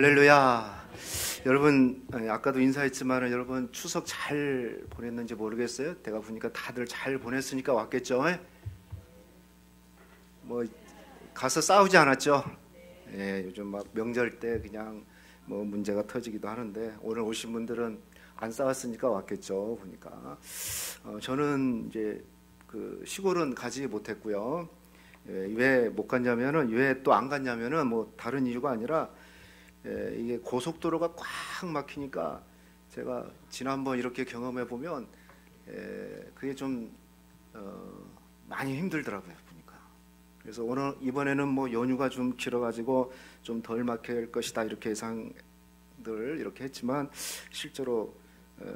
할렐루야. 여러분, 아까도 인사했지만 여러분 추석 잘 보냈는지 모르겠어요. 내가 보니까 다들 잘 보냈으니까 왔겠죠. 뭐 가서 싸우지 않았죠. 예, 요즘 막 명절 때 그냥 뭐 문제가 터지기도 하는데 오늘 오신 분들은 안 싸웠으니까 왔겠죠. 보니까 저는 이제 그 시골은 가지 못했고요. 왜 못 갔냐면은, 왜 또 안 갔냐면은 뭐 다른 이유가 아니라 이게 고속도로가 꽉 막히니까 제가 지난번 이렇게 경험해 보면 그게 좀 많이 힘들더라고요, 보니까. 그래서 오늘 이번에는 뭐 연휴가 좀 길어가지고 좀 덜 막힐 것이다 이렇게 예상들 이렇게 했지만 실제로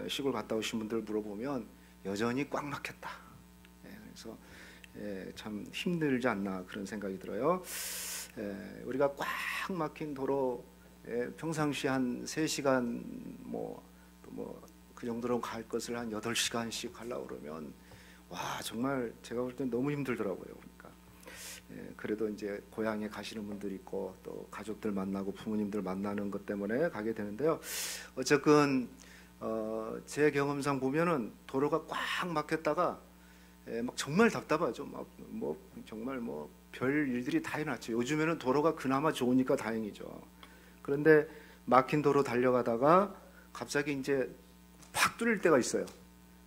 시골 갔다 오신 분들 물어보면 여전히 꽉 막혔다. 그래서 참 힘들지 않나 그런 생각이 들어요. 우리가 꽉 막힌 도로 평상시 한 3시간 그 정도로 갈 것을 한 8시간씩 가려고 그러면 와 정말 제가 볼 땐 너무 힘들더라고요. 그러니까 그래도 이제 고향에 가시는 분들 있고 또 가족들 만나고 부모님들 만나는 것 때문에 가게 되는데요. 어쨌든 제 경험상 보면은 도로가 꽉 막혔다가 막 정말 답답하죠. 막 뭐 정말 뭐 별 일들이 다 해놨죠. 요즘에는 도로가 그나마 좋으니까 다행이죠. 그런데 막힌 도로 달려가다가 갑자기 이제 확 뚫릴 때가 있어요.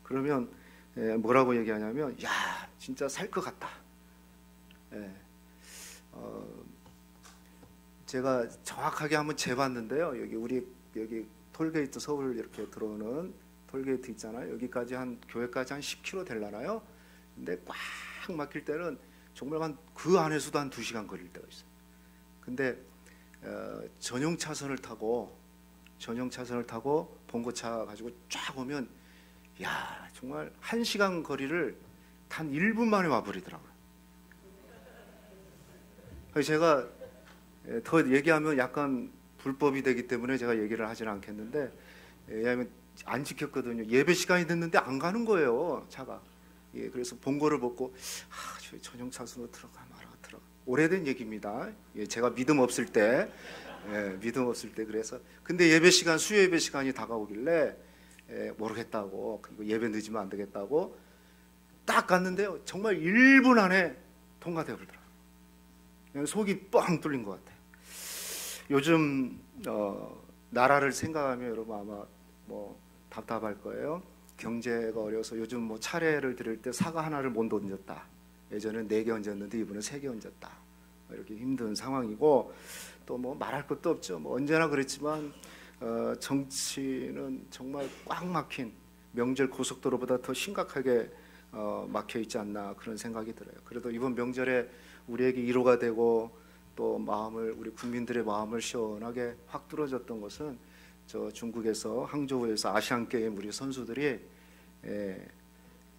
그러면 뭐라고 얘기하냐면, 야 진짜 살 것 같다. 제가 정확하게 한번 재봤는데요. 여기 톨게이트 서울 이렇게 들어오는 톨게이트 있잖아요. 여기까지 교회까지 한 10km 되려나요? 근데 꽉 막힐 때는 정말 그 안에서도 한 2시간 걸릴 때가 있어요. 근데 전용 차선을 타고 봉고차 가지고 쫙 오면 야 정말 1시간 거리를 단 1분 만에 와버리더라고요. 그래서 제가 더 얘기하면 약간 불법이 되기 때문에 제가 얘기를 하지는 않겠는데, 왜냐하면 안 지켰거든요. 예배 시간이 됐는데 안 가는 거예요, 차가. 그래서 본고를 벗고 저희 전용 차선으로 들어가. 오래된 얘기입니다. 제가 믿음 없을 때 그래서 근데 수요 예배 시간이 다가오길래 모르겠다고, 그리고 예배 늦으면 안 되겠다고 딱 갔는데요. 정말 1분 안에 통과돼 버리더라고요. 그냥 속이 뻥 뚫린 것 같아요. 요즘 나라를 생각하면 여러분 아마 뭐 답답할 거예요. 경제가 어려서 요즘 뭐 차례를 드릴 때 사과 하나를 못 얹었다. 예전엔 4개 얹었는데 이번엔 3개 얹었다. 이렇게 힘든 상황이고, 또 뭐 말할 것도 없죠. 뭐 언제나 그랬지만 정치는 정말 꽉 막힌 명절 고속도로보다 더 심각하게 막혀 있지 않나 그런 생각이 들어요. 그래도 이번 명절에 우리에게 위로가 되고 또 우리 국민들의 마음을 시원하게 확 뚫어줬던 것은 저 중국에서 항저우에서 아시안 게임 우리 선수들이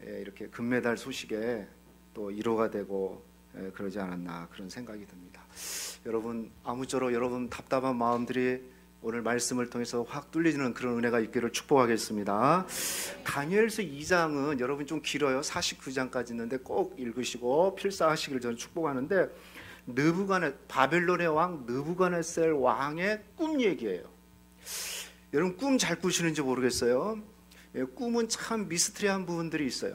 이렇게 금메달 소식에 또 위로가 되고 그러지 않았나 그런 생각이 듭니다. 여러분 아무쪼록 여러분 답답한 마음들이 오늘 말씀을 통해서 확 뚫리는 그런 은혜가 있기를 축복하겠습니다. 다니엘서 2장은 여러분 좀 길어요. 49장까지 있는데 꼭 읽으시고 필사하시기를 저는 축복하는데, 바벨론의 왕 느부갓네살 왕의 꿈 얘기예요. 여러분 꿈 잘 꾸시는지 모르겠어요. 꿈은 참 미스터리한 부분들이 있어요.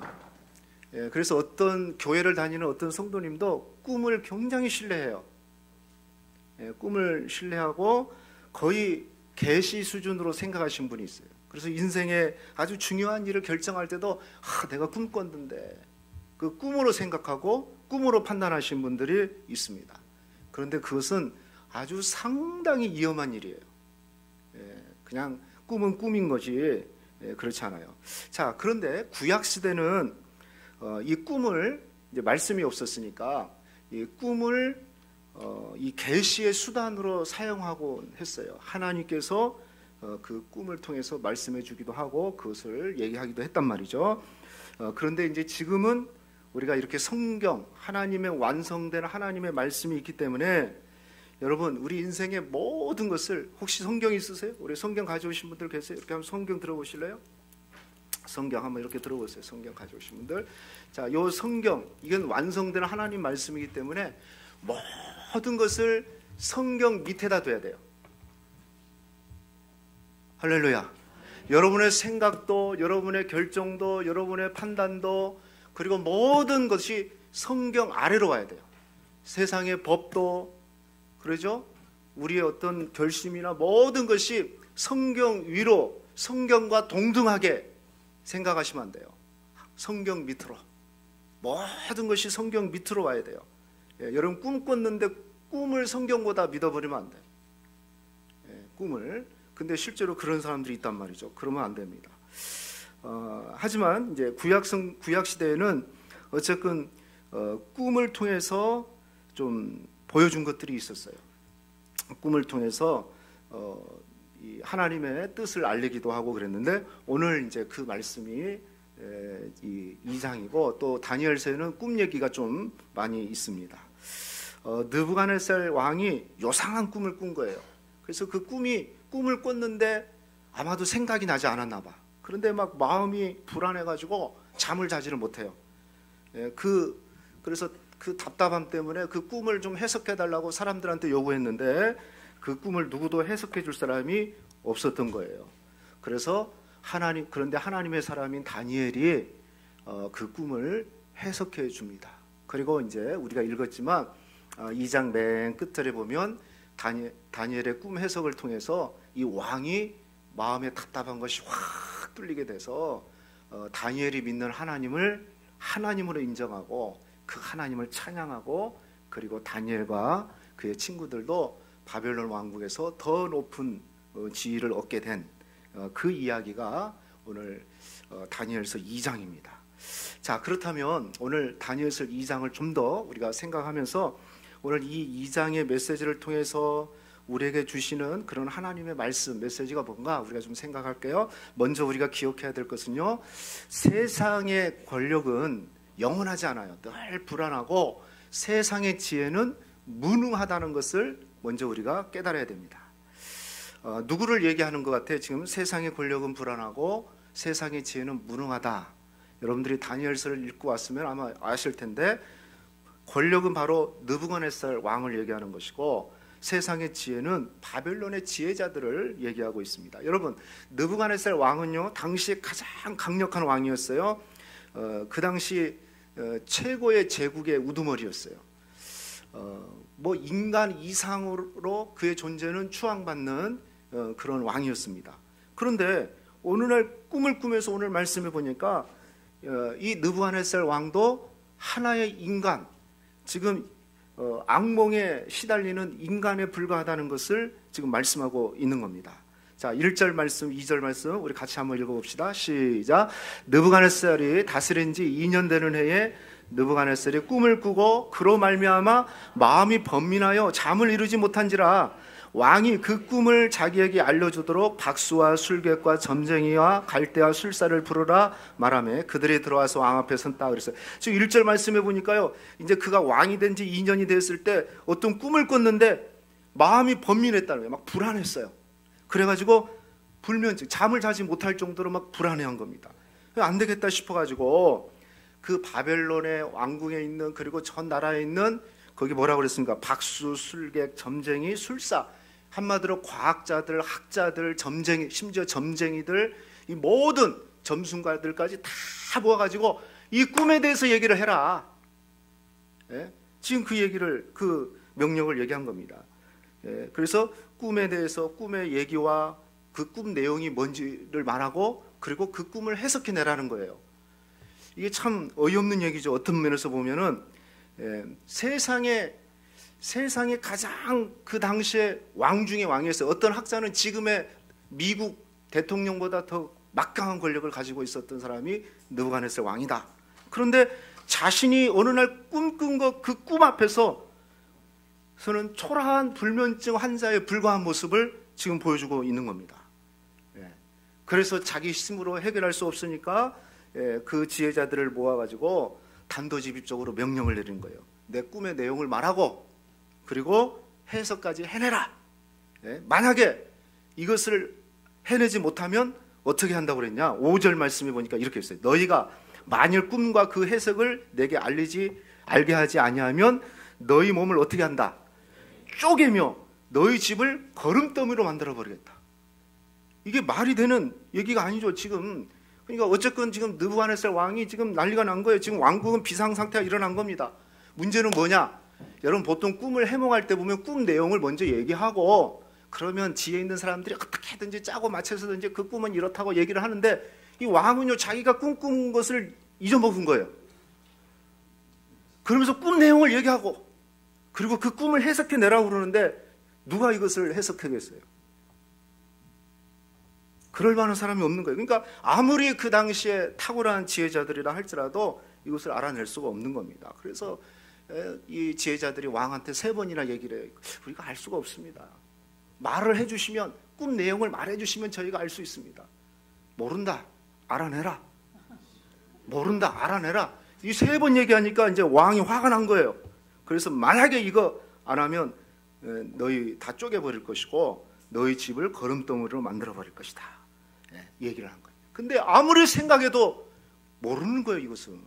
그래서 어떤 교회를 다니는 어떤 성도님도 꿈을 굉장히 신뢰해요. 꿈을 신뢰하고 거의 계시 수준으로 생각하신 분이 있어요. 그래서 인생에 아주 중요한 일을 결정할 때도 내가 꿈 꿨는데 그 꿈으로 생각하고 꿈으로 판단하신 분들이 있습니다. 그런데 그것은 아주 상당히 위험한 일이에요. 그냥 꿈은 꿈인 것이 그렇지 않아요. 자, 그런데 구약 시대는 이 꿈을 이제 말씀이 없었으니까 이 꿈을 이 계시의 수단으로 사용하고 했어요. 하나님께서 그 꿈을 통해서 말씀해 주기도 하고 그것을 얘기하기도 했단 말이죠. 그런데 이제 지금은 우리가 이렇게 성경, 하나님의 완성된 하나님의 말씀이 있기 때문에 여러분 우리 인생의 모든 것을, 혹시 성경 있으세요? 우리 성경 가져오신 분들 계세요? 이렇게 한번 성경 들어보실래요? 성경 한번 이렇게 들어보세요. 성경 가져오신 분들. 자, 요 성경, 이건 완성된 하나님 말씀이기 때문에 모든 것을 성경 밑에다 둬야 돼요. 할렐루야. 여러분의 생각도, 여러분의 결정도, 여러분의 판단도, 그리고 모든 것이 성경 아래로 와야 돼요. 세상의 법도, 그러죠? 우리의 어떤 결심이나 모든 것이 성경 위로, 성경과 동등하게 생각하시면 안 돼요. 성경 밑으로. 모든 것이 성경 밑으로 와야 돼요. 여러분 꿈 꿨는데 꿈을 성경보다 믿어버리면 안 돼요. 꿈을. 근데 실제로 그런 사람들이 있단 말이죠. 그러면 안 됩니다. 하지만 이제 구약 시대에는 어쨌든 꿈을 통해서 좀 보여준 것들이 있었어요. 꿈을 통해서 이 하나님의 뜻을 알리기도 하고 그랬는데, 오늘 이제 그 말씀이 이 2장이고, 또 다니엘서에는 꿈 얘기가 좀 많이 있습니다. 느부갓네살 왕이 요상한 꿈을 꾼 거예요. 그래서 그 꿈을 꿨는데 아마도 생각이 나지 않았나 봐. 그런데 막 마음이 불안해가지고 잠을 자지를 못해요. 그래서 그 답답함 때문에 그 꿈을 좀 해석해달라고 사람들한테 요구했는데 그 꿈을 누구도 해석해 줄 사람이 없었던 거예요. 그래서 그런데 하나님의 사람인 다니엘이 그 꿈을 해석해 줍니다. 그리고 이제 우리가 읽었지만 2장 맨 끝절에 보면 다니엘의 꿈 해석을 통해서 이 왕이 마음에 답답한 것이 확 뚫리게 돼서 다니엘이 믿는 하나님을 하나님으로 인정하고 그 하나님을 찬양하고, 그리고 다니엘과 그의 친구들도 바벨론 왕국에서 더 높은 지위를 얻게 된 그 이야기가 오늘 다니엘서 2장입니다. 자, 그렇다면 오늘 다니엘서 2장을 좀 더 우리가 생각하면서 오늘 이 2장의 메시지를 통해서 우리에게 주시는 그런 하나님의 말씀, 메시지가 뭔가 우리가 좀 생각할게요. 먼저 우리가 기억해야 될 것은요, 세상의 권력은 영원하지 않아요. 늘 불안하고 세상의 지혜는 무능하다는 것을 먼저 우리가 깨달아야 됩니다. 누구를 얘기하는 것 같아요? 지금 세상의 권력은 불안하고 세상의 지혜는 무능하다. 여러분들이 다니엘서를 읽고 왔으면 아마 아실 텐데, 권력은 바로 느부갓네살 왕을 얘기하는 것이고, 세상의 지혜는 바벨론의 지혜자들을 얘기하고 있습니다. 여러분, 느부갓네살 왕은요, 당시에 가장 강력한 왕이었어요. 그 당시 최고의 제국의 우두머리였어요. 뭐 인간 이상으로 그의 존재는 추앙받는 그런 왕이었습니다. 그런데 어느 날 꿈을 꾸면서 오늘 말씀해 보니까 이 느부갓네살 왕도 하나의 인간, 지금 악몽에 시달리는 인간에 불과하다는 것을 지금 말씀하고 있는 겁니다. 자, 1절 말씀, 2절 말씀 우리 같이 한번 읽어봅시다. 시작. 느부갓네살이 다스린 지 2년 되는 해에 느부갓네살이 꿈을 꾸고 그로 말미암아 마음이 번민하여 잠을 이루지 못한지라 왕이 그 꿈을 자기에게 알려주도록 박수와 술객과 점쟁이와 갈대와 술사를 부르라 말하며 그들이 들어와서 왕 앞에 선다 그랬어요. 지금 1절 말씀해 보니까요, 이제 그가 왕이 된 지 2년이 됐을 때 어떤 꿈을 꿨는데 마음이 번민했다는 거예요. 막 불안했어요. 그래가지고 불면증, 잠을 자지 못할 정도로 막 불안해한 겁니다. 안 되겠다 싶어가지고 그 바벨론의 왕궁에 있는, 그리고 전 나라에 있는, 거기 뭐라고 그랬습니까? 박수, 술객, 점쟁이, 술사, 한마디로 과학자들, 학자들, 점쟁이, 심지어 점쟁이들, 이 모든 점순가들까지 다 모아가지고 이 꿈에 대해서 얘기를 해라. 예? 지금 그 명령을 얘기한 겁니다. 예? 그래서 꿈에 대해서, 꿈의 얘기와 그 꿈 내용이 뭔지를 말하고, 그리고 그 꿈을 해석해내라는 거예요. 이게 참 어이없는 얘기죠. 어떤 면에서 보면은 세상에 가장 그 당시에 왕 중에 왕이었어요. 어떤 학자는 지금의 미국 대통령보다 더 막강한 권력을 가지고 있었던 사람이 느부갓네살 왕이다. 그런데 자신이 어느 날 꿈꾼 그 꿈 앞에서는 초라한 불면증 환자에 불과한 모습을 지금 보여주고 있는 겁니다. 그래서 자기 힘으로 해결할 수 없으니까 그 지혜자들을 모아가지고 단도직입적으로 명령을 내린 거예요. 내 꿈의 내용을 말하고, 그리고 해석까지 해내라. 만약에 이것을 해내지 못하면 어떻게 한다고 그랬냐? 5절 말씀해 보니까 이렇게 했어요. 너희가 만일 꿈과 그 해석을 내게 알게 하지 아니하면 너희 몸을 어떻게 한다? 쪼개며 너희 집을 거름더미로 만들어 버리겠다. 이게 말이 되는 얘기가 아니죠. 지금 그러니까 어쨌건 지금 느부갓네살 왕이 지금 난리가 난 거예요. 지금 왕국은 비상 상태가 일어난 겁니다. 문제는 뭐냐? 여러분 보통 꿈을 해몽할 때 보면 꿈 내용을 먼저 얘기하고 그러면 지혜 있는 사람들이 어떻게든지 짜고 맞춰서든지 그 꿈은 이렇다고 얘기를 하는데 이 왕은요 자기가 꿈꾼 것을 잊어먹은 거예요. 그러면서 꿈 내용을 얘기하고 그리고 그 꿈을 해석해내라고 그러는데 누가 이것을 해석하겠어요? 그럴 만한 사람이 없는 거예요. 그러니까 아무리 그 당시에 탁월한 지혜자들이라 할지라도 이것을 알아낼 수가 없는 겁니다. 그래서 이 지혜자들이 왕한테 3번이나 얘기를 해요. 우리가 알 수가 없습니다. 말을 해주시면 꿈 내용을 말해주시면 저희가 알 수 있습니다. 모른다. 알아내라. 모른다. 알아내라. 이 3번 얘기하니까 이제 왕이 화가 난 거예요. 그래서 만약에 이거 안 하면 너희 다 쪼개버릴 것이고 너희 집을 거름덩이로 만들어버릴 것이다. 얘기를 한 거예요. 근데 아무리 생각해도 모르는 거예요, 이것은.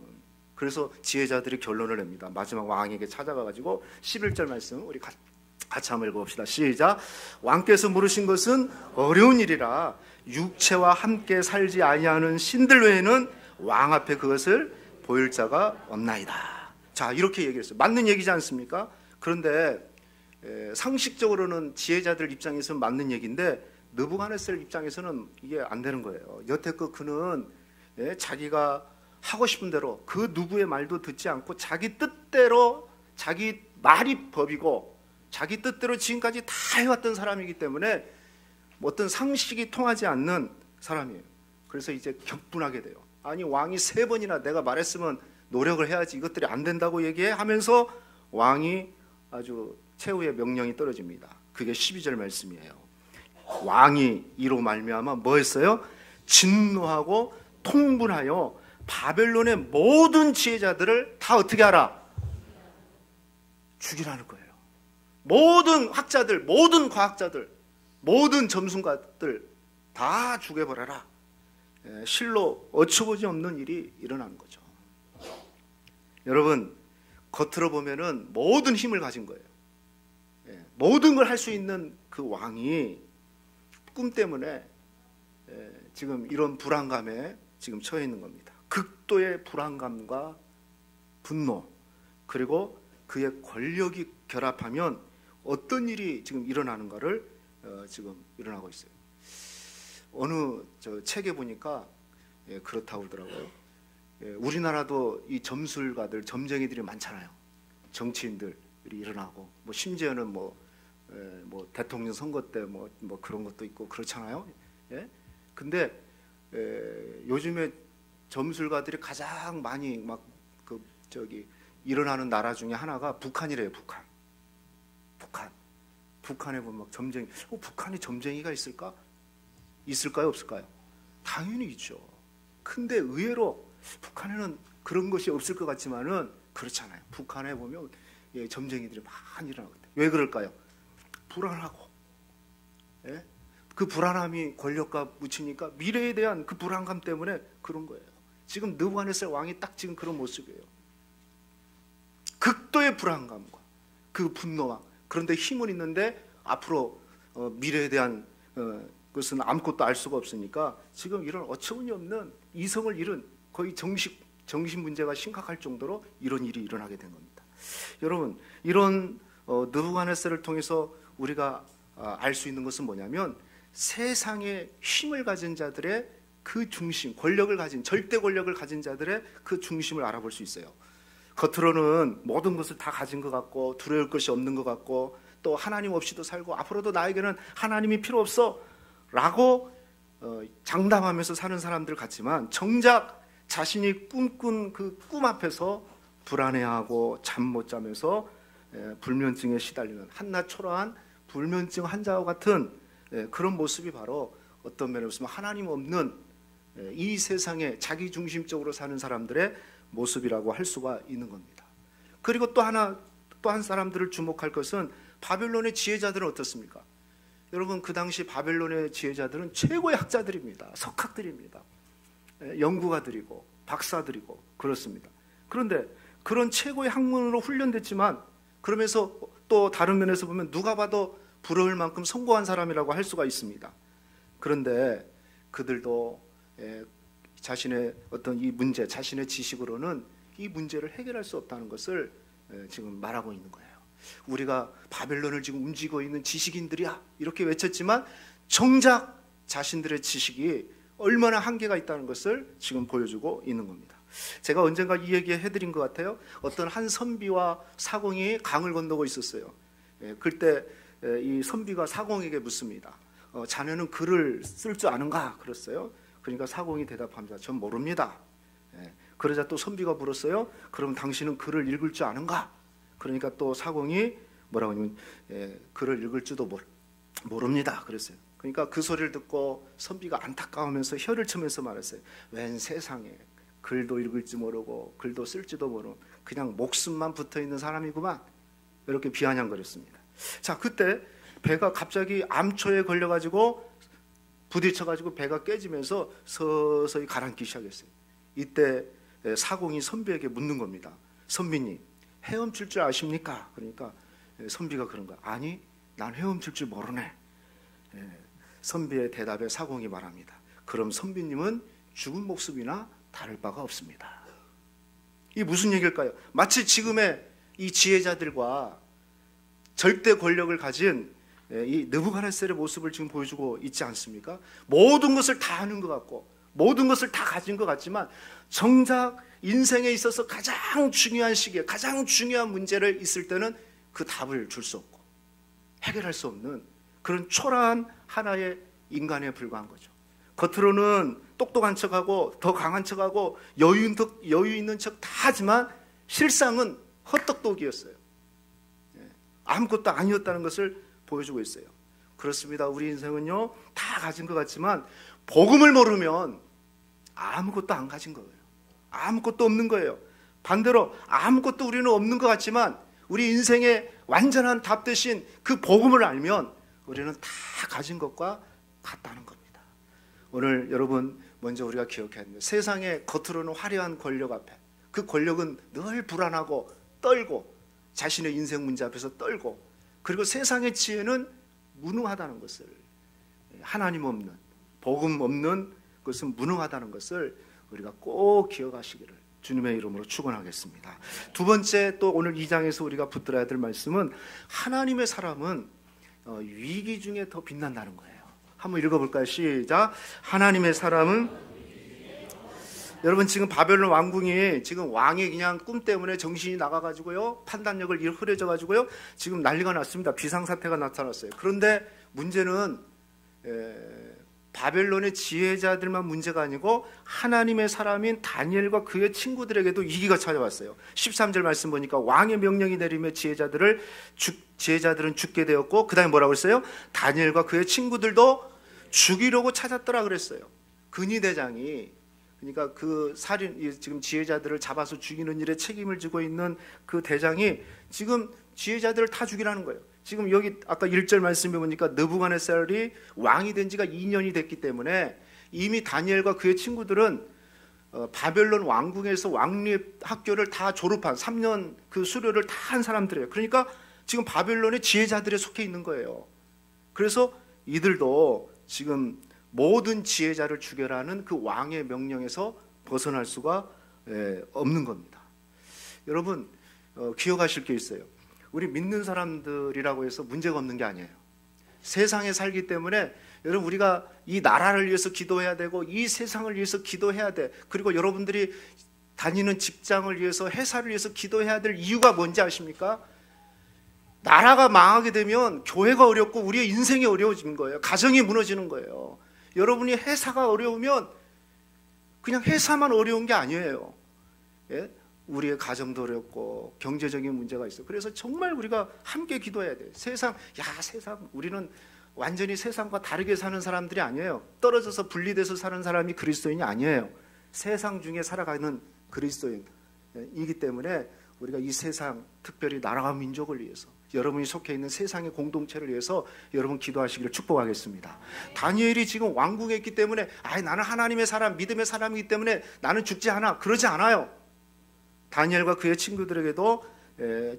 그래서 지혜자들이 결론을 냅니다. 마지막 왕에게 찾아가가지고 11절 말씀 우리 같이 한번 읽어봅시다. 시작. 왕께서 물으신 것은 어려운 일이라 육체와 함께 살지 아니하는 신들 외에는 왕 앞에 그것을 보일 자가 없나이다. 자, 이렇게 얘기했어요. 맞는 얘기지 않습니까? 그런데 상식적으로는 지혜자들 입장에서는 맞는 얘기인데 느부갓네살 입장에서는 이게 안 되는 거예요. 여태껏 그는 자기가 하고 싶은 대로 그 누구의 말도 듣지 않고 자기 뜻대로 자기 말이 법이고 자기 뜻대로 지금까지 다 해왔던 사람이기 때문에 어떤 상식이 통하지 않는 사람이에요. 그래서 이제 격분하게 돼요. 아니 왕이 3번이나 내가 말했으면 노력을 해야지 이것들이 안 된다고 얘기해 하면서 왕이 아주 최후의 명령이 떨어집니다. 그게 12절 말씀이에요. 왕이 이로 말미암아 뭐 했어요? 진노하고 통분하여 바벨론의 모든 지혜자들을 다 어떻게 하라? 죽이라는 거예요. 모든 학자들, 모든 과학자들, 모든 점술가들 다 죽여버려라. 실로 어처구니 없는 일이 일어나는 거죠. 여러분 겉으로 보면은 모든 힘을 가진 거예요. 모든 걸 할 수 있는 그 왕이 꿈 때문에 지금 이런 불안감에 지금 처해 있는 겁니다. 극도의 불안감과 분노 그리고 그의 권력이 결합하면 어떤 일이 지금 일어나는가를 지금 일어나고 있어요. 어느 책에 보니까 그렇다고 그러더라고요. 우리나라도 이 점술가들, 점쟁이들이 많잖아요. 정치인들이 일어나고 뭐 심지어는 뭐 대통령 선거 때 뭐 그런 것도 있고 그렇잖아요. 근데 요즘에 점술가들이 가장 많이 막 일어나는 나라 중에 하나가 북한이래요. 북한에 보면 막 점쟁이. 북한에 점쟁이가 있을까? 있을까요? 없을까요? 당연히 있죠. 근데 의외로 북한에는 그런 것이 없을 것 같지만은 그렇잖아요. 북한에 보면 점쟁이들이 많이 일어나거든요. 왜 그럴까요? 불안하고, 그 불안함이 권력과 묻히니까 미래에 대한 그 불안감 때문에 그런 거예요. 지금 느부갓네살 왕이 딱 지금 그런 모습이에요. 극도의 불안감과 그 분노와 그런데 힘은 있는데 앞으로 미래에 대한 것은 아무것도 알 수가 없으니까 지금 이런 어처구니 없는 이성을 잃은 거의 정신 문제가 심각할 정도로 이런 일이 일어나게 된 겁니다. 여러분 이런 느부갓네살을 통해서 우리가 알 수 있는 것은 뭐냐면 세상의 힘을 가진 자들의 그 중심, 권력을 가진 절대 권력을 가진 자들의 그 중심을 알아볼 수 있어요. 겉으로는 모든 것을 다 가진 것 같고 두려울 것이 없는 것 같고 또 하나님 없이도 살고 앞으로도 나에게는 하나님이 필요 없어 라고 장담하면서 사는 사람들 같지만 정작 자신이 꿈꾼 그 꿈 앞에서 불안해하고 잠 못 자면서 불면증에 시달리는 한낱 초라한 불면증 환자와 같은 그런 모습이 바로 어떤 면에 보면 하나님 없는 이 세상에 자기 중심적으로 사는 사람들의 모습이라고 할 수가 있는 겁니다. 그리고 또 한 사람들을 주목할 것은 바벨론의 지혜자들은 어떻습니까? 여러분 그 당시 바벨론의 지혜자들은 최고의 학자들입니다. 석학들입니다. 연구가들이고 박사들이고 그렇습니다. 그런데 그런 최고의 학문으로 훈련됐지만 그러면서 또 다른 면에서 보면 누가 봐도 부러울 만큼 성공한 사람이라고 할 수가 있습니다. 그런데 그들도 자신의 어떤 이 문제, 자신의 지식으로는 이 문제를 해결할 수 없다는 것을 지금 말하고 있는 거예요. 우리가 바벨론을 지금 움직이고 있는 지식인들이야 이렇게 외쳤지만 정작 자신들의 지식이 얼마나 한계가 있다는 것을 지금 보여주고 있는 겁니다. 제가 언젠가 이 얘기 해드린 것 같아요. 어떤 한 선비와 사공이 강을 건너고 있었어요. 그때 이 선비가 사공에게 묻습니다. 자네는 글을 쓸 줄 아는가? 그랬어요. 그러니까 사공이 대답합니다. 전 모릅니다. 그러자 또 선비가 물었어요. 그럼 당신은 글을 읽을 줄 아는가? 그러니까 또 사공이 뭐라고 하냐면 글을 읽을 줄도 모릅니다. 그랬어요. 그러니까 그 소리를 듣고 선비가 안타까우면서 혀를 치면서 말했어요. 웬 세상에 글도 읽을지 모르고 글도 쓸지도 모르고 그냥 목숨만 붙어있는 사람이구만. 이렇게 비아냥거렸습니다. 자, 그때 배가 갑자기 암초에 걸려가지고 부딪혀가지고 배가 깨지면서 서서히 가라앉기 시작했어요. 이때 사공이 선비에게 묻는 겁니다. 선비님, 헤엄칠 줄 아십니까? 그러니까 선비가 그런 거야. 아니, 난 헤엄칠 줄 모르네. 선비의 대답에 사공이 말합니다. 그럼 선비님은 죽은 목숨이나 다를 바가 없습니다. 이게 무슨 얘기일까요? 마치 지금의 이 지혜자들과 절대 권력을 가진 이 느부갓네살의 모습을 지금 보여주고 있지 않습니까? 모든 것을 다 아는 것 같고 모든 것을 다 가진 것 같지만 정작 인생에 있어서 가장 중요한 시기에 가장 중요한 문제를 있을 때는 그 답을 줄 수 없고 해결할 수 없는 그런 초라한 하나의 인간에 불과한 거죠. 겉으로는 똑똑한 척하고 더 강한 척하고 여유 있는 척 다 하지만 실상은 헛똑똑이었어요. 아무것도 아니었다는 것을 보여주고 있어요. 그렇습니다. 우리 인생은요 다 가진 것 같지만 복음을 모르면 아무것도 안 가진 거예요. 아무것도 없는 거예요. 반대로 아무것도 우리는 없는 것 같지만 우리 인생의 완전한 답 대신 그 복음을 알면 우리는 다 가진 것과 같다는 겁니다. 오늘 여러분 먼저 우리가 기억해야 합니다. 세상의 겉으로는 화려한 권력 앞에 그 권력은 늘 불안하고 떨고 자신의 인생 문제 앞에서 떨고 그리고 세상의 지혜는 무능하다는 것을 하나님 없는 복음 없는 것은 무능하다는 것을 우리가 꼭 기억하시기를 주님의 이름으로 축원하겠습니다. 두 번째 또 오늘 2장에서 우리가 붙들어야 될 말씀은 하나님의 사람은 위기 중에 더 빛난다는 거예요. 한번 읽어볼까요? 시작. 하나님의 사람은 여러분 지금 바벨론 왕궁이 지금 왕이 그냥 꿈 때문에 정신이 나가가지고요 판단력을 흐려져가지고요 지금 난리가 났습니다. 비상사태가 나타났어요. 그런데 문제는 바벨론의 지혜자들만 문제가 아니고 하나님의 사람인 다니엘과 그의 친구들에게도 위기가 찾아왔어요. 13절 말씀 보니까 왕의 명령이 내리며 지혜자들은 죽게 되었고 그 다음에 뭐라고 했어요? 다니엘과 그의 친구들도 죽이려고 찾았더라 그랬어요. 근위대장이 그러니까 그 지금 지혜자들을 잡아서 죽이는 일에 책임을 지고 있는 그 대장이 지금 지혜자들을 다 죽이라는 거예요. 지금 여기 아까 1절 말씀해 보니까 느부갓네살이 왕이 된 지가 2년이 됐기 때문에 이미 다니엘과 그의 친구들은 바벨론 왕궁에서 왕립 학교를 다 졸업한 3년 그 수료를 다 한 사람들이에요. 그러니까 지금 바벨론의 지혜자들에 속해 있는 거예요. 그래서 이들도 지금 모든 지혜자를 죽여라는 그 왕의 명령에서 벗어날 수가 없는 겁니다. 여러분 기억하실 게 있어요. 우리 믿는 사람들이라고 해서 문제가 없는 게 아니에요. 세상에 살기 때문에 여러분 우리가 이 나라를 위해서 기도해야 되고 이 세상을 위해서 기도해야 돼. 그리고 여러분들이 다니는 직장을 위해서 회사를 위해서 기도해야 될 이유가 뭔지 아십니까? 나라가 망하게 되면 교회가 어렵고 우리의 인생이 어려워지는 거예요. 가정이 무너지는 거예요. 여러분이 회사가 어려우면 그냥 회사만 어려운 게 아니에요. 예? 우리의 가정도 어렵고 경제적인 문제가 있어요. 그래서 정말 우리가 함께 기도해야 돼요. 세상 우리는 완전히 세상과 다르게 사는 사람들이 아니에요. 떨어져서 분리돼서 사는 사람이 그리스도인이 아니에요. 세상 중에 살아가는 그리스도인이기 때문에 우리가 이 세상, 특별히 나라와 민족을 위해서 여러분이 속해 있는 세상의 공동체를 위해서 여러분 기도하시기를 축복하겠습니다. 다니엘이 지금 왕궁에 있기 때문에 나는 하나님의 사람, 믿음의 사람이기 때문에 나는 죽지 않아. 그러지 않아요. 다니엘과 그의 친구들에게도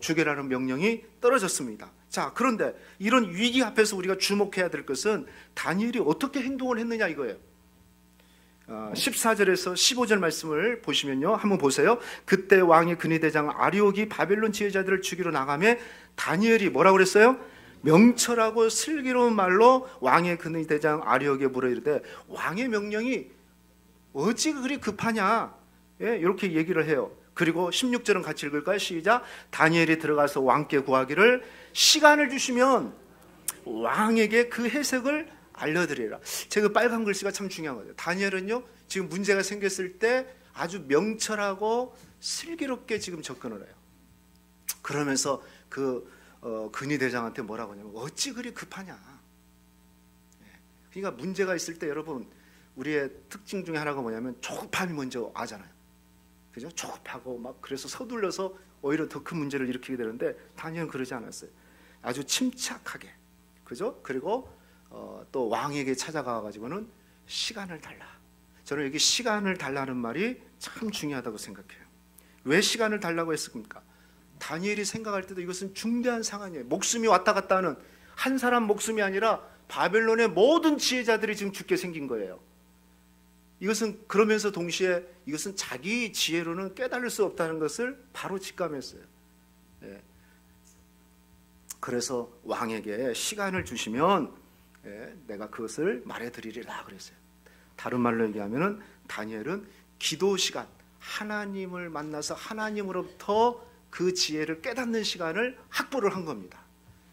죽여라는 명령이 떨어졌습니다. 자, 그런데 이런 위기 앞에서 우리가 주목해야 될 것은 다니엘이 어떻게 행동을 했느냐 이거예요. 14절에서 15절 말씀을 보시면요, 한번 보세요. 그때 왕의 근위대장 아리옥이 바벨론 지혜자들을 죽이러 나가매 다니엘이 뭐라고 그랬어요? 명철하고 슬기로운 말로 왕의 근위대장 아리옥에 물어 이르되, 왕의 명령이 어찌 그리 급하냐, 이렇게 얘기를 해요. 그리고 16절은 같이 읽을까요? 시작. 다니엘이 들어가서 왕께 구하기를 시간을 주시면 왕에게 그 해석을 알려드리라. 제가 빨간 글씨가 참 중요한 거예요. 다니엘은요, 지금 문제가 생겼을 때 아주 명철하고 슬기롭게 지금 접근을 해요. 그러면서 그 근위대장한테 뭐라고 하냐면 어찌 그리 급하냐. 그러니까 문제가 있을 때 여러분, 우리의 특징 중에 하나가 뭐냐면 조급함이 먼저 아잖아요. 그죠? 조급하고 막 그래서 서둘러서 오히려 더 큰 문제를 일으키게 되는데 다니엘은 그러지 않았어요. 아주 침착하게, 그죠? 그리고 또 왕에게 찾아가 가지고는 시간을 달라. 저는 여기 시간을 달라는 말이 참 중요하다고 생각해요. 왜 시간을 달라고 했습니까? 다니엘이 생각할 때도 이것은 중대한 상황이에요. 목숨이 왔다 갔다 하는, 한 사람 목숨이 아니라 바벨론의 모든 지혜자들이 지금 죽게 생긴 거예요. 이것은 그러면서 동시에 이것은 자기 지혜로는 깨달을 수 없다는 것을 바로 직감했어요. 그래서 왕에게 시간을 주시면 내가 그것을 말해드리리라 그랬어요. 다른 말로 얘기하면 다니엘은 기도 시간, 하나님을 만나서 하나님으로부터 그 지혜를 깨닫는 시간을 확보를 한 겁니다.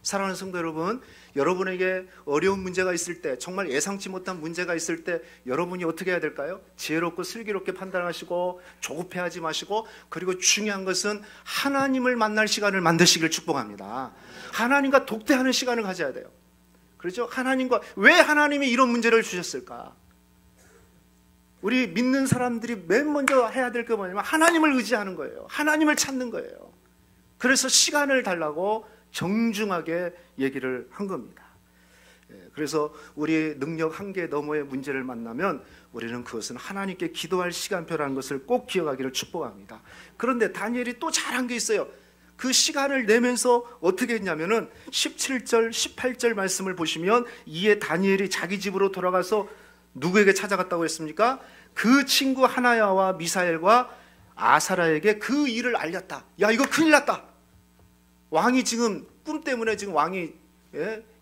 사랑하는 성도 여러분, 여러분에게 어려운 문제가 있을 때, 정말 예상치 못한 문제가 있을 때 여러분이 어떻게 해야 될까요? 지혜롭고 슬기롭게 판단하시고 조급해하지 마시고, 그리고 중요한 것은 하나님을 만날 시간을 만드시길 축복합니다. 하나님과 독대하는 시간을 가져야 돼요. 그렇죠? 하나님과, 왜 하나님이 이런 문제를 주셨을까? 우리 믿는 사람들이 맨 먼저 해야 될 게 뭐냐면 하나님을 의지하는 거예요. 하나님을 찾는 거예요. 그래서 시간을 달라고 정중하게 얘기를 한 겁니다. 그래서 우리의 능력 한계 너머의 문제를 만나면 우리는 그것은 하나님께 기도할 시간표라는 것을 꼭 기억하기를 축복합니다. 그런데 다니엘이 또 잘한 게 있어요. 그 시간을 내면서 어떻게 했냐면은 17절, 18절 말씀을 보시면, 이에 다니엘이 자기 집으로 돌아가서 누구에게 찾아갔다고 했습니까? 그 친구 하나야와 미사엘과 아사라에게 그 일을 알렸다. 야, 이거 큰일 났다. 왕이 지금 꿈 때문에 지금 왕이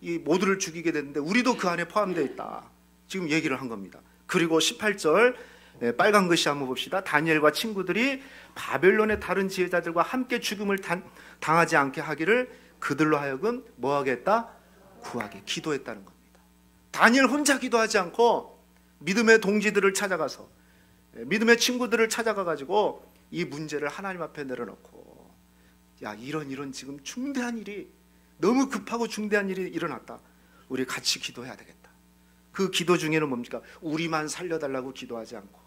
이 모두를 죽이게 됐는데 우리도 그 안에 포함되어 있다. 지금 얘기를 한 겁니다. 그리고 18절 빨간 글씨 한번 봅시다. 다니엘과 친구들이 바벨론의 다른 지혜자들과 함께 죽음을 당하지 않게 하기를 그들로 하여금 뭐 하겠다? 구하게, 기도했다는 겁니다. 다니엘 혼자 기도하지 않고 믿음의 동지들을 찾아가서, 믿음의 친구들을 찾아가 가지고 이 문제를 하나님 앞에 내려놓고, 야, 이런 지금 중대한 일이, 너무 급하고 중대한 일이 일어났다. 우리 같이 기도해야 되겠다. 그 기도 중에는 뭡니까? 우리만 살려달라고 기도하지 않고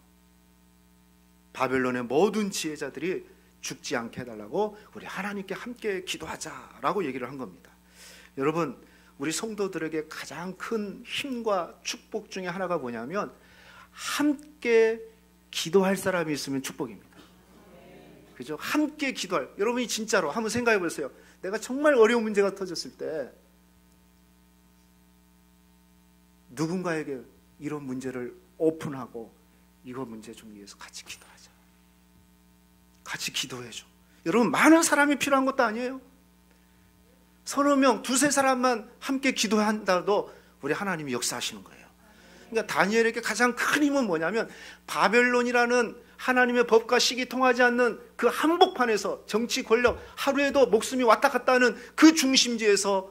바벨론의 모든 지혜자들이 죽지 않게 해달라고 우리 하나님께 함께 기도하자라고 얘기를 한 겁니다. 여러분, 우리 성도들에게 가장 큰 힘과 축복 중에 하나가 뭐냐면 함께 기도할 사람이 있으면 축복입니다. 그죠? 함께 기도할, 여러분이 진짜로 한번 생각해 보세요. 내가 정말 어려운 문제가 터졌을 때 누군가에게 이런 문제를 오픈하고 이거 문제 좀 위해서 같이 기도하자. 같이 기도해줘. 여러분, 많은 사람이 필요한 것도 아니에요. 서너 명, 두세 사람만 함께 기도한다도 우리 하나님이 역사하시는 거예요. 그러니까 다니엘에게 가장 큰 힘은 뭐냐면 바벨론이라는 하나님의 법과 식이 통하지 않는 그 한복판에서 정치 권력, 하루에도 목숨이 왔다 갔다 하는 그 중심지에서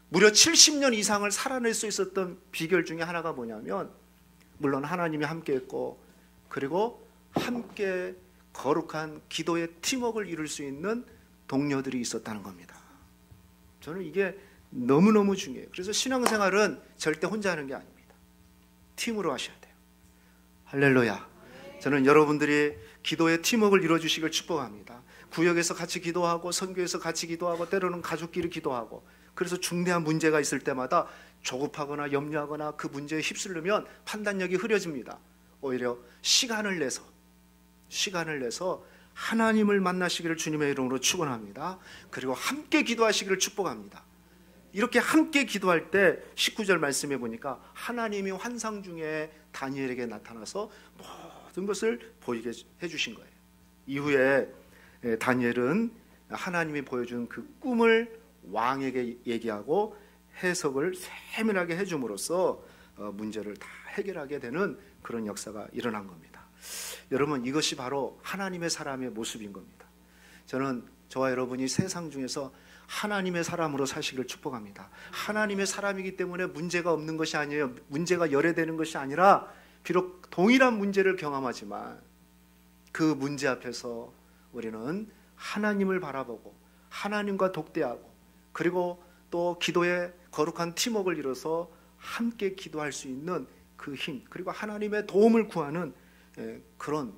무려 70년 이상을 살아낼 수 있었던 비결 중에 하나가 뭐냐면, 물론 하나님이 함께했고, 그리고 함께 거룩한 기도의 팀워크를 이룰 수 있는 동료들이 있었다는 겁니다. 저는 이게 너무너무 중요해요. 그래서 신앙생활은 절대 혼자 하는 게 아닙니다. 팀으로 하셔야 돼요. 할렐루야. 저는 여러분들이 기도의 팀워크를 이루어주시길 축복합니다. 구역에서 같이 기도하고, 선교에서 같이 기도하고, 때로는 가족끼리 기도하고, 그래서 중대한 문제가 있을 때마다 조급하거나 염려하거나 그 문제에 휩쓸리면 판단력이 흐려집니다. 오히려 시간을 내서 하나님을 만나시기를 주님의 이름으로 축원합니다. 그리고 함께 기도하시기를 축복합니다. 이렇게 함께 기도할 때 19절 말씀해 보니까 하나님이 환상 중에 다니엘에게 나타나서 모든 것을 보이게 해주신 거예요. 이후에 다니엘은 하나님이 보여준 그 꿈을 왕에게 얘기하고 해석을 세밀하게 해줌으로써 문제를 다 해결하게 되는 그런 역사가 일어난 겁니다. 여러분, 이것이 바로 하나님의 사람의 모습인 겁니다. 저는 저와 여러분이 세상 중에서 하나님의 사람으로 사시기를 축복합니다. 하나님의 사람이기 때문에 문제가 없는 것이 아니에요. 문제가 열애되는 것이 아니라 비록 동일한 문제를 경험하지만 그 문제 앞에서 우리는 하나님을 바라보고 하나님과 독대하고 그리고 또 기도의 거룩한 팀워크를 이뤄서 함께 기도할 수 있는 그 힘, 그리고 하나님의 도움을 구하는 그런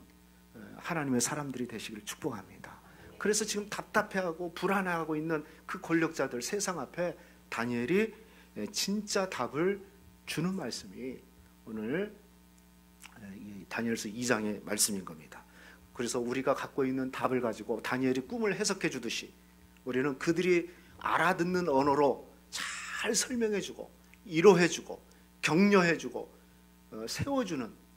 하나님의 사람들이 되시기를 축복합니다. 그래서 지금 답답해하고 불안해하고 있는 그 권력자들 세상 앞에 다니엘이 진짜 답을 주는 말씀이 오늘 다니엘서 2장의 말씀인 겁니다. 그래서 우리가 갖고 있는 답을 가지고 다니엘이 꿈을 해석해 주듯이 우리는 그들이 알아듣는 언어로 잘 설명해주고 위로해주고 격려해주고 세워주는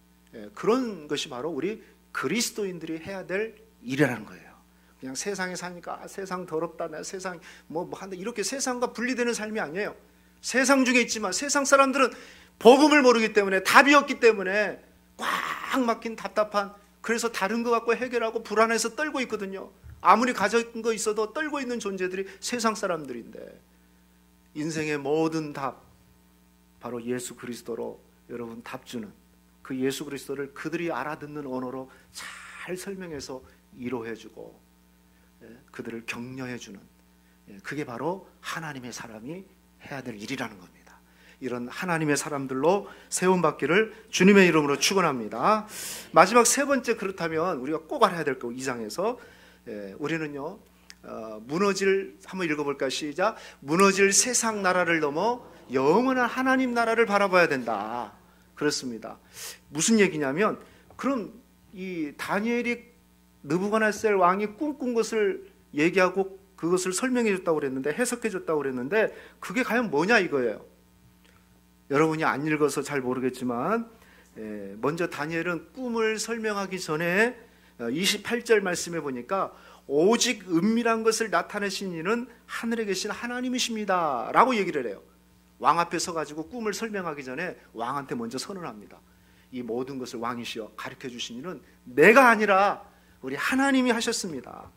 그런 것이 바로 우리 그리스도인들이 해야 될 일이라는 거예요. 그냥 세상에 사니까 세상 더럽다, 나 세상 뭐 한다, 이렇게 세상과 분리되는 삶이 아니에요. 세상 중에 있지만 세상 사람들은 복음을 모르기 때문에, 답이 없기 때문에 꽉 막힌 답답한, 그래서 다른 거 갖고 해결하고 불안해서 떨고 있거든요. 아무리 가진 거 있어도 떨고 있는 존재들이 세상 사람들인데, 인생의 모든 답 바로 예수 그리스도로 여러분 답 주는 그 예수 그리스도를 그들이 알아듣는 언어로 잘 설명해서 위로해주고 그들을 격려해주는, 그게 바로 하나님의 사람이 해야 될 일이라는 겁니다. 이런 하나님의 사람들로 세움받기를 주님의 이름으로 축원합니다. 마지막 세 번째, 그렇다면 우리가 꼭 알아야 될 거, 2장에서 우리는요 무너질, 한번 읽어볼까요? 시작. 무너질 세상 나라를 넘어 영원한 하나님 나라를 바라봐야 된다. 그렇습니다. 무슨 얘기냐면, 그럼 이 다니엘이 느부갓네살 왕이 꿈꾼 것을 얘기하고 그것을 설명해 줬다고 그랬는데, 해석해 줬다고 그랬는데, 그게 과연 뭐냐 이거예요. 여러분이 안 읽어서 잘 모르겠지만 먼저 다니엘은 꿈을 설명하기 전에 28절 말씀해 보니까 오직 은밀한 것을 나타내신 이는 하늘에 계신 하나님이십니다 라고 얘기를 해요. 왕 앞에 서가지고 꿈을 설명하기 전에 왕한테 먼저 선언합니다. 이 모든 것을 왕이시여 가르쳐 주신 이는 내가 아니라 우리 하나님이 하셨습니다.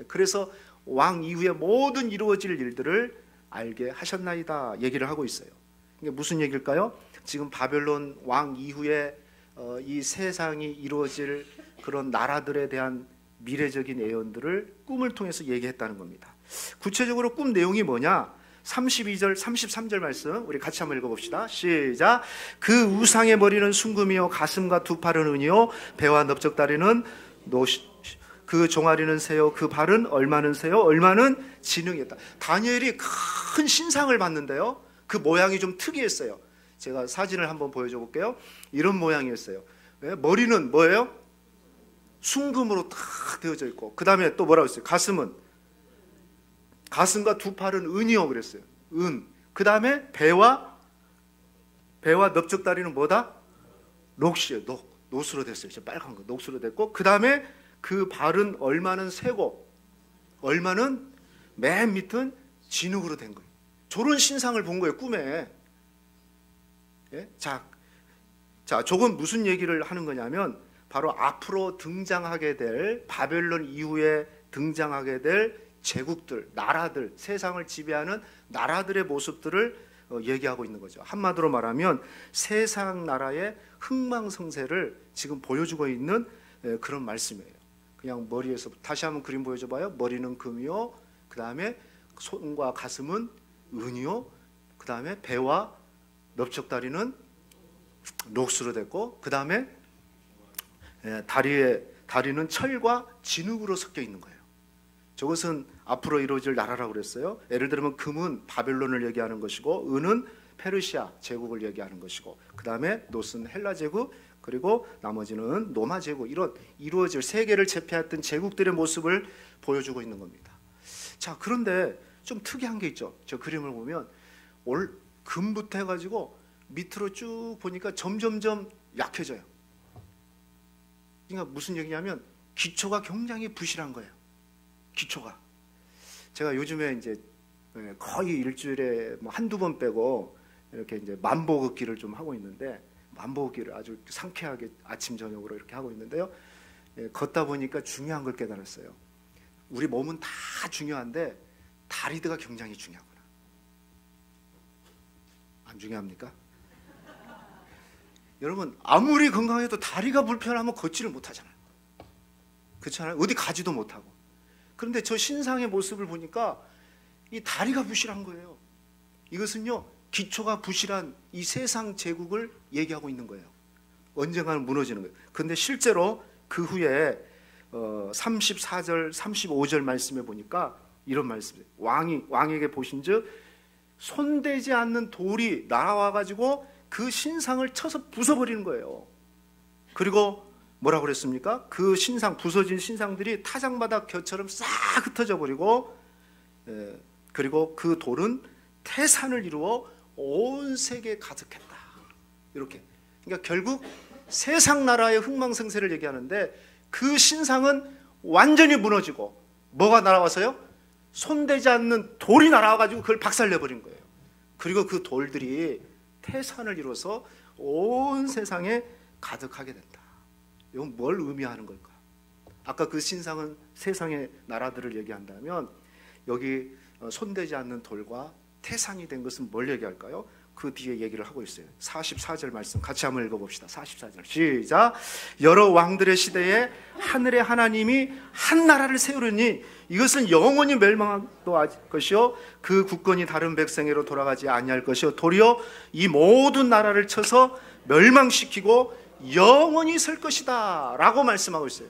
그래서 왕 이후에 모든 이루어질 일들을 알게 하셨나이다 얘기를 하고 있어요. 이게 무슨 얘기일까요? 지금 바벨론 왕 이후에 이 세상이 이루어질 그런 나라들에 대한 미래적인 예언들을 꿈을 통해서 얘기했다는 겁니다. 구체적으로 꿈 내용이 뭐냐? 32절, 33절 말씀 우리 같이 한번 읽어봅시다. 시작. 그 우상의 머리는 순금이요 가슴과 두 팔은 은이요 배와 넓적다리는 그 종아리는 새요 그 발은 얼마는 새요 얼마는 진흥이었다. 다니엘이 큰 신상을 봤는데요, 그 모양이 좀 특이했어요. 제가 사진을 한번 보여줘 볼게요. 이런 모양이었어요. 머리는 뭐예요? 순금으로 탁 되어져 있고, 그 다음에 또 뭐라고 했어요? 가슴과 두 팔은 은이요 그랬어요. 은. 그 다음에 배와 넓적다리는 뭐다? 녹시요. 노스로 됐어요. 빨간 거 녹스로 됐고, 그 다음에 그 발은 얼마는 새고 얼마는 맨 밑은 진흙으로 된 거예요. 저런 신상을 본 거예요, 꿈에. 예? 자, 저건 무슨 얘기를 하는 거냐면, 바로 앞으로 등장하게 될, 바벨론 이후에 등장하게 될 제국들, 나라들, 세상을 지배하는 나라들의 모습들을 얘기하고 있는 거죠. 한마디로 말하면 세상 나라의 흥망성쇠를 지금 보여주고 있는 그런 말씀이에요. 그냥 머리에서 다시 한번 그림 보여줘봐요. 머리는 금이요, 그 다음에 손과 가슴은 은이요, 그 다음에 배와 넓적다리는 녹수로 됐고, 그 다음에 다리는 철과 진흙으로 섞여 있는 거예요. 저것은 앞으로 이루어질 나라라고 그랬어요. 예를 들면 금은 바벨론을 얘기하는 것이고, 은은 페르시아 제국을 얘기하는 것이고, 그 다음에 놋은 헬라 제국, 그리고 나머지는 로마 제국, 이런 이루어질 세계를 제패했던 제국들의 모습을 보여주고 있는 겁니다. 자, 그런데 좀 특이한 게 있죠. 저 그림을 보면 금부터 해가지고 밑으로 쭉 보니까 점점점 약해져요. 그러니까 무슨 얘기냐면 기초가 굉장히 부실한 거예요. 기초가. 제가 요즘에 이제 거의 일주일에 뭐 한두 번 빼고 이렇게 이제 만보걷기를 좀 하고 있는데, 만보걷기를 아주 상쾌하게 아침 저녁으로 이렇게 하고 있는데요. 걷다 보니까 중요한 걸 깨달았어요. 우리 몸은 다 중요한데 다리가 굉장히 중요하구나. 안 중요합니까? 여러분, 아무리 건강해도 다리가 불편하면 걷지를 못하잖아요. 그렇잖아요. 어디 가지도 못하고. 그런데 저 신상의 모습을 보니까 이 다리가 부실한 거예요. 이것은요, 기초가 부실한 이 세상 제국을 얘기하고 있는 거예요. 언젠가는 무너지는 거예요. 그런데 실제로 그 후에 34절, 35절 말씀에 보니까 이런 말씀이에요. 왕에게 보신즉 손대지 않는 돌이 날아와가지고 그 신상을 쳐서 부숴버리는 거예요. 그리고 뭐라고 그랬습니까? 그 신상, 부서진 신상들이 타작마당겨처럼 싹 흩어져 버리고, 그리고 그 돌은 태산을 이루어 온 세계에 가득했다. 이렇게. 그러니까 결국 세상 나라의 흥망성쇠를 얘기하는데, 그 신상은 완전히 무너지고 뭐가 날아와서요? 손대지 않는 돌이 날아와가지고 그걸 박살내버린 거예요. 그리고 그 돌들이 태산을 이루어서 온 세상에 가득하게 된다. 이건 뭘 의미하는 걸까? 아까 그 신상은 세상의 나라들을 얘기한다면, 여기 손대지 않는 돌과 태산이 된 것은 뭘 얘기할까요? 그 뒤에 얘기를 하고 있어요. 44절 말씀 같이 한번 읽어봅시다. 44절 시작. 여러 왕들의 시대에 하늘의 하나님이 한 나라를 세우려니 이것은 영원히 멸망할 것이요 그 국권이 다른 백성에로 돌아가지 아니할 것이요 도리어 이 모든 나라를 쳐서 멸망시키고 영원히 설 것이다 라고 말씀하고 있어요.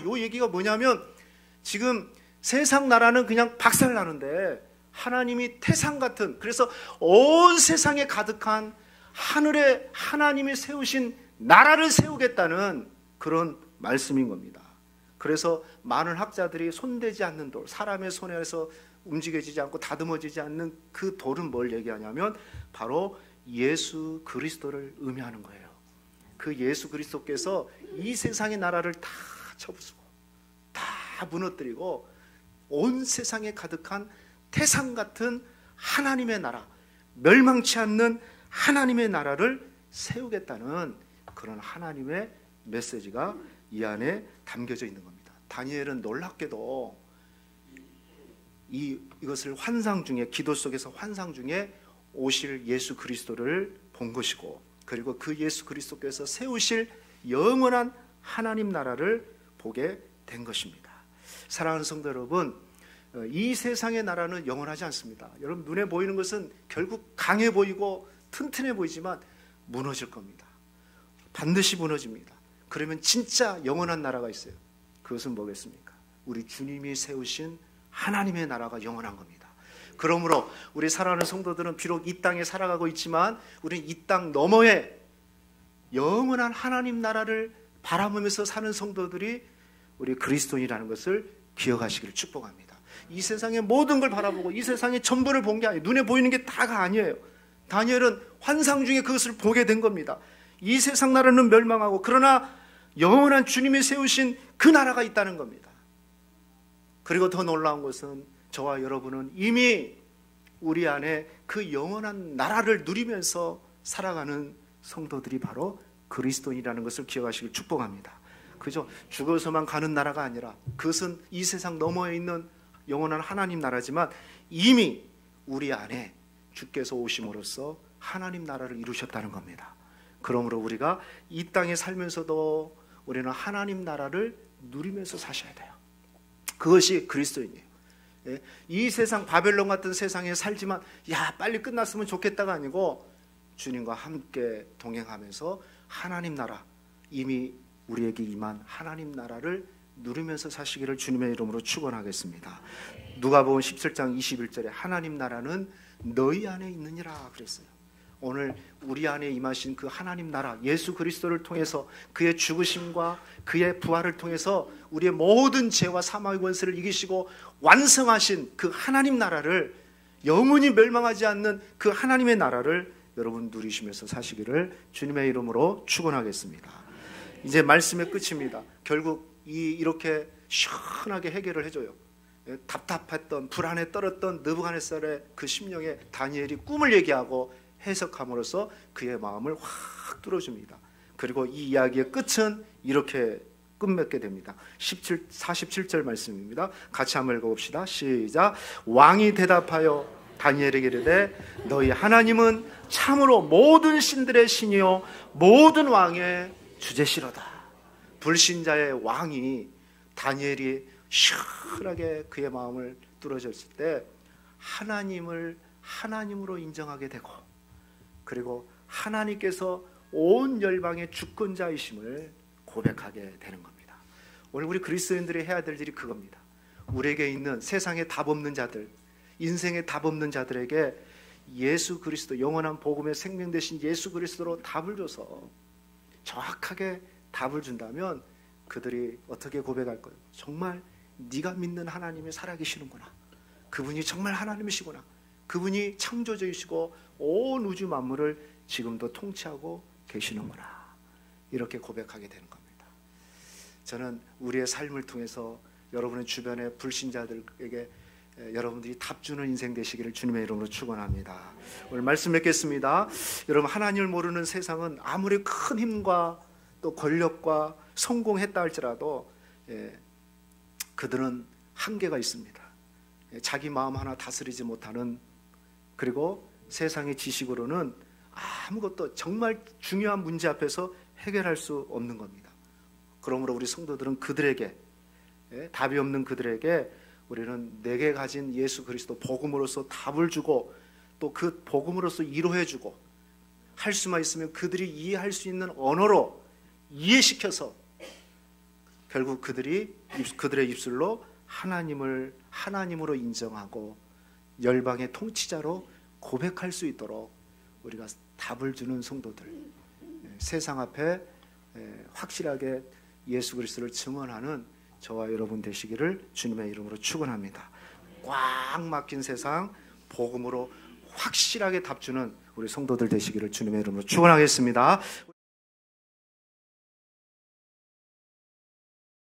요 얘기가 뭐냐면, 지금 세상 나라는 그냥 박살나는데 하나님이 태산 같은, 그래서 온 세상에 가득한 하늘에 하나님이 세우신 나라를 세우겠다는 그런 말씀인 겁니다. 그래서 많은 학자들이 손대지 않는 돌, 사람의 손에서 움직여지지 않고 다듬어지지 않는 그 돌은 뭘 얘기하냐면 바로 예수 그리스도를 의미하는 거예요. 그 예수 그리스도께서 이 세상의 나라를 다 쳐부수고 다 무너뜨리고 온 세상에 가득한 태산 같은 하나님의 나라, 멸망치 않는 하나님의 나라를 세우겠다는 그런 하나님의 메시지가 이 안에 담겨져 있는 겁니다. 다니엘은 놀랍게도 이것을 환상 중에, 기도 속에서 환상 중에 오실 예수 그리스도를 본 것이고, 그리고 그 예수 그리스도께서 세우실 영원한 하나님 나라를 보게 된 것입니다. 사랑하는 성도 여러분, 이 세상의 나라는 영원하지 않습니다. 여러분, 눈에 보이는 것은 결국 강해 보이고 튼튼해 보이지만 무너질 겁니다. 반드시 무너집니다. 그러면 진짜 영원한 나라가 있어요. 그것은 뭐겠습니까? 우리 주님이 세우신 하나님의 나라가 영원한 겁니다. 그러므로 우리 사랑하는 성도들은 비록 이 땅에 살아가고 있지만 우리는 이 땅 너머에 영원한 하나님 나라를 바라보면서 사는 성도들이 우리 그리스도인이라는 것을 기억하시기를 축복합니다. 이 세상의 모든 걸 바라보고 이 세상의 전부를 본 게 아니에요. 눈에 보이는 게 다가 아니에요. 다니엘은 환상 중에 그것을 보게 된 겁니다. 이 세상 나라는 멸망하고 그러나 영원한 주님이 세우신 그 나라가 있다는 겁니다. 그리고 더 놀라운 것은 저와 여러분은 이미 우리 안에 그 영원한 나라를 누리면서 살아가는 성도들이 바로 그리스도인이라는 것을 기억하시길 축복합니다. 그저 죽어서만 가는 나라가 아니라 그것은 이 세상 너머에 있는 영원한 하나님 나라지만 이미 우리 안에 주께서 오심으로써 하나님 나라를 이루셨다는 겁니다. 그러므로 우리가 이 땅에 살면서도 우리는 하나님 나라를 누리면서 사셔야 돼요. 그것이 그리스도인이에요. 이 세상 바벨론 같은 세상에 살지만 빨리 끝났으면 좋겠다가 아니고 주님과 함께 동행하면서 하나님 나라, 이미 우리에게 임한 하나님 나라를 누리면서 사시기를 주님의 이름으로 축원하겠습니다. 누가복음 17장 21절에 하나님 나라는 너희 안에 있느니라 그랬어요. 오늘 우리 안에 임하신 그 하나님 나라 예수 그리스도를 통해서 그의 죽으심과 그의 부활을 통해서 우리의 모든 죄와 사망의 권세를 이기시고 완성하신 그 하나님 나라를, 영원히 멸망하지 않는 그 하나님의 나라를 여러분 누리시면서 사시기를 주님의 이름으로 축원하겠습니다. 이제 말씀의 끝입니다. 결국 이렇게 시원하게 해결을 해줘요. 답답했던, 불안에 떨었던 느부갓네살의 그 심령에 다니엘이 꿈을 얘기하고 해석함으로써 그의 마음을 확 뚫어줍니다. 그리고 이 이야기의 끝은 이렇게 끝맺게 됩니다. 47절 말씀입니다. 같이 한번 읽어봅시다. 시작. 왕이 대답하여 다니엘에게 이르되 너희 하나님은 참으로 모든 신들의 신이요 모든 왕의 주제시로다. 불신자의 왕이 다니엘이 시원하게 그의 마음을 뚫어줬을 때 하나님을 하나님으로 인정하게 되고, 그리고 하나님께서 온 열방의 주권자이심을 고백하게 되는 겁니다. 오늘 우리 그리스도인들이 해야 될 일이 그겁니다. 우리에게 있는 세상에 답 없는 자들, 인생에 답 없는 자들에게 예수 그리스도, 영원한 복음의 생명 되신 예수 그리스도로 답을 줘서 정확하게 답을 준다면 그들이 어떻게 고백할 거예요? 정말 네가 믿는 하나님이 살아계시는구나. 그분이 정말 하나님이시구나. 그분이 창조주이시고 온 우주 만물을 지금도 통치하고 계시는구나. 이렇게 고백하게 되는 겁니다. 저는 우리의 삶을 통해서 여러분의 주변의 불신자들에게 여러분들이 답주는 인생 되시기를 주님의 이름으로 축원합니다. 오늘 말씀 맺겠습니다. 여러분, 하나님을 모르는 세상은 아무리 큰 힘과 또 권력과 성공했다 할지라도 그들은 한계가 있습니다. 자기 마음 하나 다스리지 못하는, 그리고 세상의 지식으로는 아무것도, 정말 중요한 문제 앞에서 해결할 수 없는 겁니다. 그러므로 우리 성도들은 그들에게, 답이 없는 그들에게 우리는 내게 가진 예수 그리스도 복음으로서 답을 주고, 또 그 복음으로서 이루어주고, 할 수만 있으면 그들이 이해할 수 있는 언어로 이해시켜서 결국 그들의 입술로 하나님을 하나님으로 인정하고 열방의 통치자로 고백할 수 있도록 우리가 답을 주는 성도들, 세상 앞에 확실하게 예수 그리스도를 증언하는 저와 여러분 되시기를 주님의 이름으로 축원합니다. 꽉 막힌 세상 복음으로 확실하게 답주는 우리 성도들 되시기를 주님의 이름으로 축원하겠습니다.